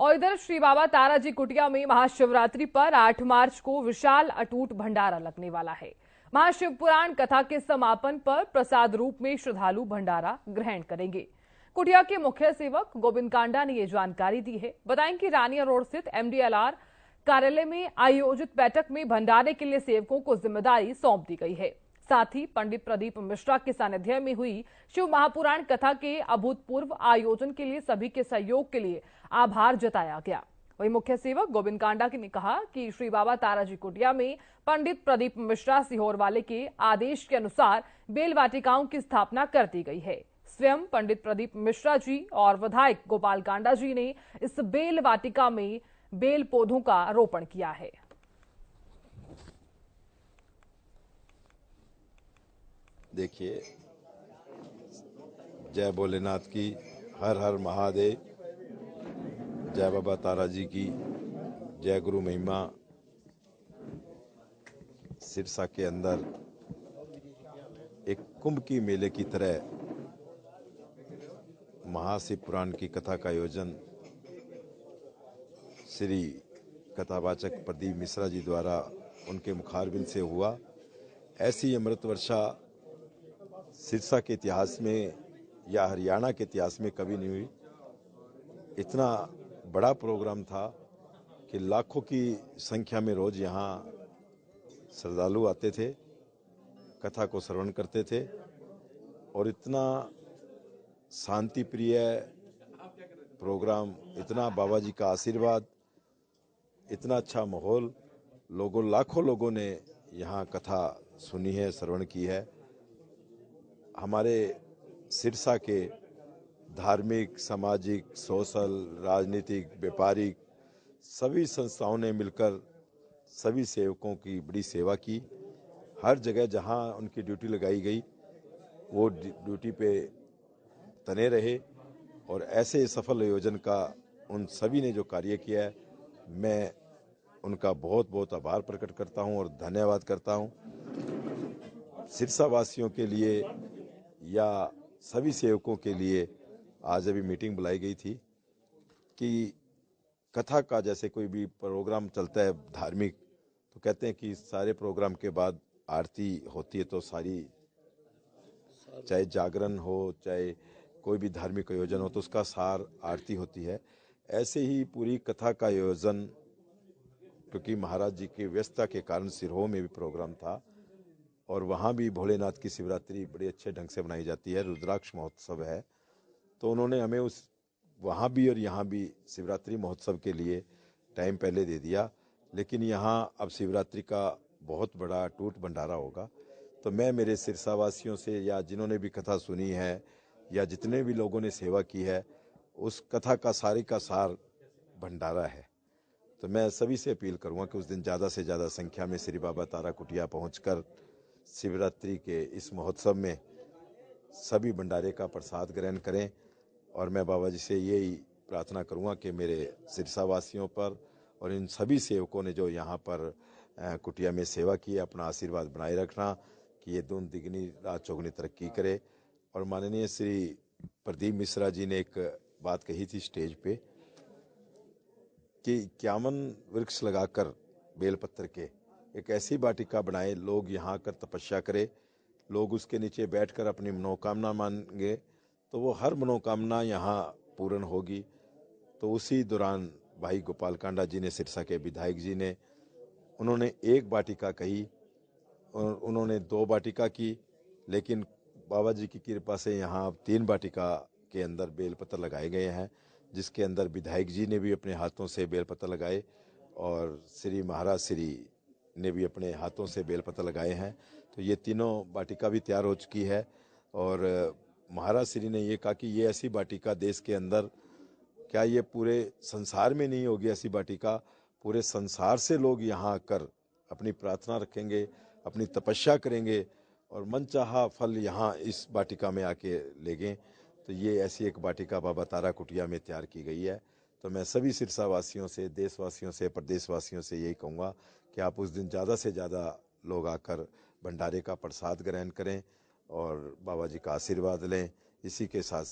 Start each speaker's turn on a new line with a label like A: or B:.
A: और इधर श्री बाबा ताराजी कुटिया में महाशिवरात्रि पर 8 मार्च को विशाल अटूट भंडारा लगने वाला है। महाशिव पुराण कथा के समापन पर प्रसाद रूप में श्रद्धालु भंडारा ग्रहण करेंगे। कुटिया के मुख्य सेवक गोविंद कांडा ने ये जानकारी दी है। बताएं कि रानिया रोड स्थित MDLR कार्यालय में आयोजित बैठक में भंडारे के लिए सेवकों को जिम्मेदारी सौंप दी गई है। साथ ही पंडित प्रदीप मिश्रा के सानिध्य में हुई शिव महापुराण कथा के अभूतपूर्व आयोजन के लिए सभी के सहयोग के लिए आभार जताया गया। वहीं मुख्य सेवक गोविंद कांडा ने कहा कि श्री बाबा ताराजी कुटिया में पंडित प्रदीप मिश्रा सीहोर वाले के आदेश के अनुसार बेल वाटिकाओं की स्थापना कर दी गई है। स्वयं पंडित प्रदीप मिश्रा जी और विधायक गोपाल कांडा जी ने इस बेल वाटिका में बेल पौधों का रोपण किया है।
B: देखिए, जय भोलेनाथ की, हर हर महादेव, जय बाबा ताराजी की, जय गुरु महिमा। सिरसा के अंदर एक कुंभ की मेले की तरह महाशिव पुराण की कथा का आयोजन श्री कथावाचक प्रदीप मिश्रा जी द्वारा उनके मुखारबिंद से हुआ। ऐसी अमृत वर्षा सिरसा के इतिहास में या हरियाणा के इतिहास में कभी नहीं हुई। इतना बड़ा प्रोग्राम था कि लाखों की संख्या में रोज यहाँ श्रद्धालु आते थे, कथा को श्रवण करते थे और इतना शांति प्रिय प्रोग्राम, इतना बाबा जी का आशीर्वाद, इतना अच्छा माहौल, लाखों लोगों ने यहाँ कथा सुनी है, श्रवण की है। हमारे सिरसा के धार्मिक, सामाजिक, सोशल, राजनीतिक, व्यापारिक सभी संस्थाओं ने मिलकर सभी सेवकों की बड़ी सेवा की। हर जगह जहां उनकी ड्यूटी लगाई गई वो ड्यूटी पे तने रहे और ऐसे सफल आयोजन का उन सभी ने जो कार्य किया है, मैं उनका बहुत बहुत आभार प्रकट करता हूं और धन्यवाद करता हूं। सिरसा वासियों के लिए या सभी सेवकों के लिए आज अभी मीटिंग बुलाई गई थी कि कथा का जैसे कोई भी प्रोग्राम चलता है धार्मिक, तो कहते हैं कि सारे प्रोग्राम के बाद आरती होती है, तो सारी चाहे जागरण हो चाहे कोई भी धार्मिक आयोजन हो तो उसका सार आरती होती है। ऐसे ही पूरी कथा का आयोजन, क्योंकि महाराज जी की व्यस्तता के कारण सिरहो में भी प्रोग्राम था और वहाँ भी भोलेनाथ की शिवरात्रि बड़े अच्छे ढंग से मनाई जाती है, रुद्राक्ष महोत्सव है, तो उन्होंने हमें उस वहाँ भी और यहाँ भी शिवरात्रि महोत्सव के लिए टाइम पहले दे दिया। लेकिन यहाँ अब शिवरात्रि का बहुत बड़ा अटूट भंडारा होगा, तो मैं मेरे सिरसा वासियों से या जिन्होंने भी कथा सुनी है या जितने भी लोगों ने सेवा की है, उस कथा का सार भंडारा है। तो मैं सभी से अपील करूँगा कि उस दिन ज़्यादा से ज़्यादा संख्या में श्री बाबा तारा कुटिया पहुँचकर शिवरात्रि के इस महोत्सव में सभी भंडारे का प्रसाद ग्रहण करें। और मैं बाबा जी से यही प्रार्थना करूंगा कि मेरे सिरसा वासियों पर और इन सभी सेवकों ने जो यहाँ पर कुटिया में सेवा की है, अपना आशीर्वाद बनाए रखना कि ये दून तिगनी रात चौगुनी तरक्की करे। और माननीय श्री प्रदीप मिश्रा जी ने एक बात कही थी स्टेज पे कि 51 वृक्ष लगाकर बेलपत्र के एक ऐसी वाटिका बनाए, लोग यहाँ आकर तपस्या करे, लोग उसके नीचे बैठकर अपनी मनोकामना मांगे तो वो हर मनोकामना यहाँ पूर्ण होगी। तो उसी दौरान भाई गोपाल कांडा जी ने, सिरसा के विधायक जी ने, उन्होंने एक वाटिका कही और उन्होंने 2 वाटिका की, लेकिन बाबा जी की कृपा से यहाँ 3 वाटिका के अंदर बेलपत्र लगाए गए हैं, जिसके अंदर विधायक जी ने भी अपने हाथों से बेलपत्र लगाए और श्री महाराज श्री ने भी अपने हाथों से बेलपत्र लगाए हैं। तो ये तीनों वाटिका भी तैयार हो चुकी है और महाराज श्री ने ये कहा कि ये ऐसी वाटिका देश के अंदर, क्या ये पूरे संसार में नहीं होगी ऐसी वाटिका, पूरे संसार से लोग यहाँ आकर अपनी प्रार्थना रखेंगे, अपनी तपस्या करेंगे और मनचाहा फल यहाँ इस वाटिका में आके लेंगे। तो ये ऐसी एक वाटिका बाबा तारा कुटिया में तैयार की गई है। तो मैं सभी सिरसा वासियों से, देशवासियों से, प्रदेशवासियों से यही कहूँगा कि आप उस दिन ज़्यादा से ज़्यादा लोग आकर भंडारे का प्रसाद ग्रहण करें और बाबा जी का आशीर्वाद लें। इसी के साथ